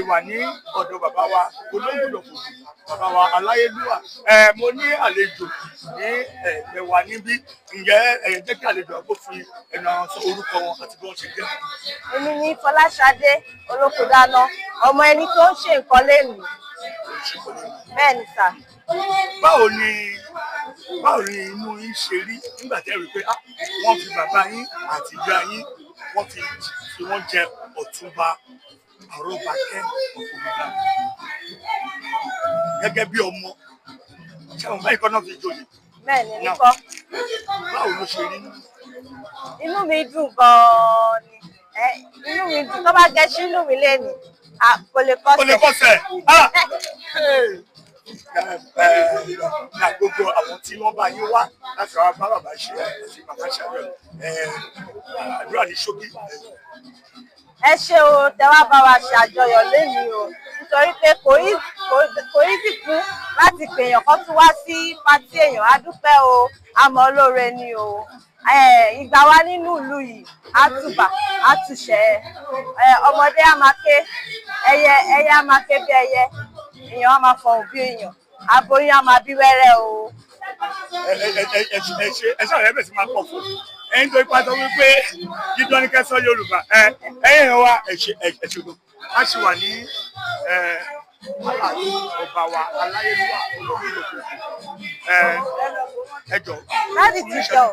ìwà ní ọ̀dọ̀ bàbá wa olóńgbòlòpọ̀ bàbá wa aláyélúwà mo ní àlejò ní ẹ̀wà níbí ǹjẹ́ ẹ̀yẹ jẹ́ kí àlejò àgbo fi ẹnu àwọn sọ orúkọ wọn àti bí wọ́n ṣe jẹ́. Èmi ni Fọláṣadé Olókùdáná ọmọ ẹni tó ń ṣe nǹkan lẹ́nu. Bẹ́ẹ̀ ni sà. Báwo ni inú yín ṣe rí nígbà tí ẹ rí i pé wọ́n fi bàbá yín àti ìyá yín wọ́n fi wọ́n jẹ Ọ̀túnba Àrọ́bákẹ́ Ògúndáná gẹ́gẹ́ bí ọmọ ṣé àwọn báyìí kan náà fi joyè. Bẹ́ẹ̀ ni nìkan. Báwo ló ṣe rí? Inú mi dùn gan-an ni inú mi dùn tó bá gẹṣí inú mi lẹ́nu kò lè kọsẹ̀. Kò lè kọsẹ̀. Na gbogbo àwọn tí wọ́n bá yín wá láti wá bá bàbá ṣe àti bàbá ṣàbẹ̀ àdúrà ní ṣókí. Ẹ ṣé o tẹ́ wá bá wa ṣàjọyọ̀ lẹ́yìn o nítorí pé kò í sì kú láti pèèyàn kan tún wá sí pátí èèyàn á dúpẹ́ o àmọ́ olóore ni o ìgbà wa nínú ìlú yìí á tùbà á tùṣẹ́ ọmọdé á máa ké ẹyẹ á máa ké bí ẹyẹ èèyàn á máa fọhùn bí èèyàn aboyún á máa bí wẹ́rẹ́ o. ẹ ṣàlàyé bẹ̀rẹ̀ sí máa pọ̀ fún ẹ̀yin tó ipa tó wípé dídán ní kẹsàn Yorùbá ẹ̀yin wa ẹ̀ṣẹ̀gbọ́n a ṣì wà ní ọba wa aláyélúwà olóńgbòlòpọ̀ ẹjọ́. láti tìjọ.